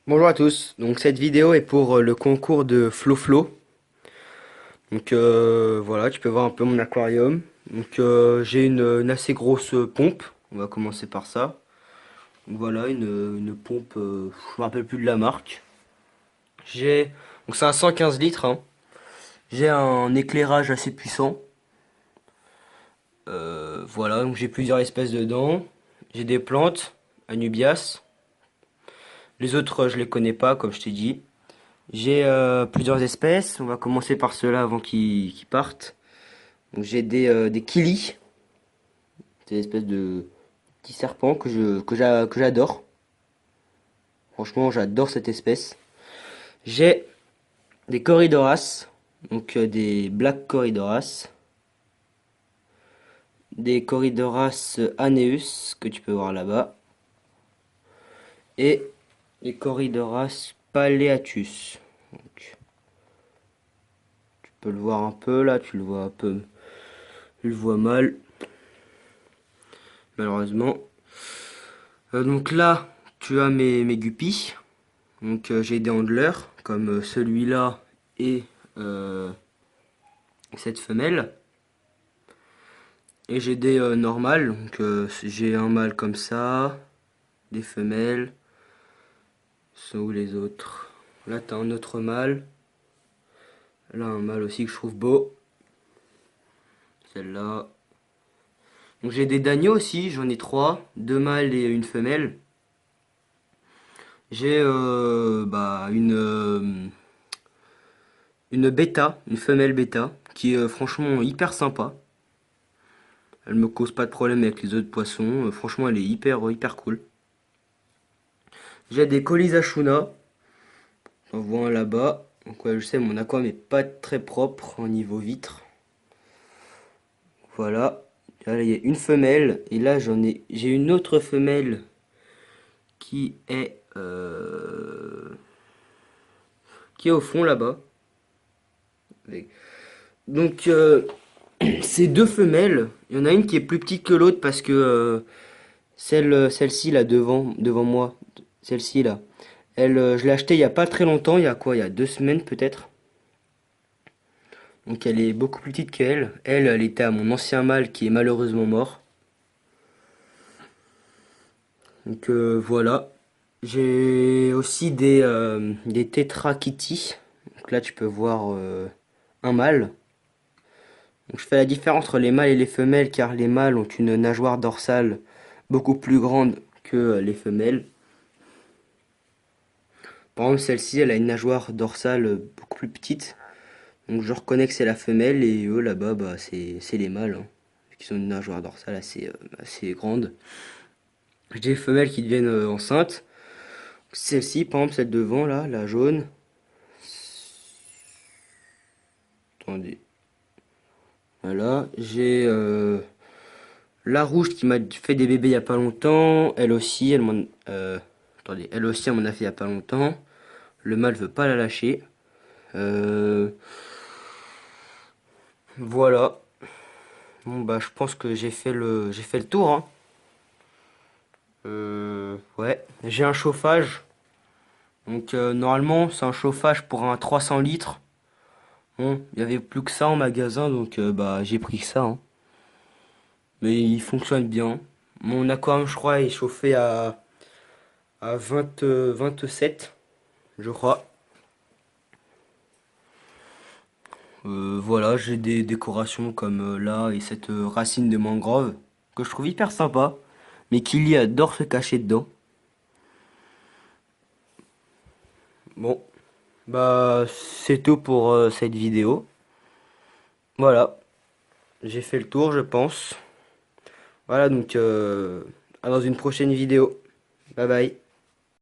Bonjour à tous, donc cette vidéo est pour le concours de Flo. Donc voilà, tu peux voir un peu mon aquarium. Donc j'ai une assez grosse pompe, on va commencer par ça. Donc, voilà, une pompe, je me rappelle plus de la marque. J'ai, donc c'est un 115 litres, hein. J'ai un éclairage assez puissant. Voilà, donc j'ai plusieurs espèces dedans. J'ai des plantes, Anubias. Les autres, je les connais pas, comme je t'ai dit. J'ai plusieurs espèces. On va commencer par ceux-là avant qu'ils partent. Donc j'ai des kilis, c'est des espèces de petits serpents que j'adore. Franchement, j'adore cette espèce. J'ai des Corydoras, donc des Black Corydoras, des Corydoras aneus que tu peux voir là-bas, et les Corydoras paleatus. Donc, tu peux le voir un peu là, tu le vois un peu, tu le vois mal, malheureusement. Donc là, tu as mes guppies. Donc j'ai des handlers comme celui-là et euh, cette femelle. Et j'ai des normales, donc j'ai un mâle comme ça, des femelles. Sont où les autres? Là t'as un autre mâle. Là un mâle aussi que je trouve beau. Celle-là. Donc j'ai des dagneaux aussi, j'en ai trois, deux mâles et une femelle. J'ai une bêta, une femelle bêta, qui est franchement hyper sympa. Elle me cause pas de problème avec les autres poissons. Franchement, elle est hyper cool. J'ai des Colisachuna. On voit un là-bas. Donc ouais, je sais, mon aquarium est pas très propre au niveau vitre. Voilà. Là, il y a une femelle. Et là, j'ai une autre femelle qui est au fond là-bas. Donc, ces deux femelles, il y en a une qui est plus petite que l'autre parce que celle-ci là devant moi, celle-ci là, je l'ai achetée il y a pas très longtemps, il y a quoi, il y a 2 semaines peut-être. Donc elle est beaucoup plus petite qu'elle. Elle était à mon ancien mâle qui est malheureusement mort. Donc voilà. J'ai aussi des Tetra Kitty. Donc là tu peux voir un mâle. Donc je fais la différence entre les mâles et les femelles car les mâles ont une nageoire dorsale beaucoup plus grande que les femelles. Par exemple celle-ci elle a une nageoire dorsale beaucoup plus petite. Donc je reconnais que c'est la femelle et eux là-bas bah, c'est les mâles, hein, qui ont une nageoire dorsale assez grande. J'ai des femelles qui deviennent enceintes. Celle-ci, par exemple, celle devant là, la jaune. Attendez. Voilà. J'ai la rouge qui m'a fait des bébés il y a pas longtemps. Elle aussi, attendez, elle aussi, elle m'en a fait il y a pas longtemps. Le mâle veut pas la lâcher. Euh, voilà. Bon bah, je pense que j'ai fait le tour, hein. Ouais. J'ai un chauffage. Donc normalement, c'est un chauffage pour un 300 litres. Bon, il y avait plus que ça en magasin, donc bah j'ai pris ça, hein. Mais il fonctionne bien. Mon aquarium, je crois, est chauffé à 27, je crois. Voilà, j'ai des décorations comme là et cette racine de mangrove que je trouve hyper sympa, mais Kili adore se cacher dedans. Bon, bah c'est tout pour cette vidéo. Voilà, j'ai fait le tour, je pense. Voilà, donc à dans une prochaine vidéo. Bye bye.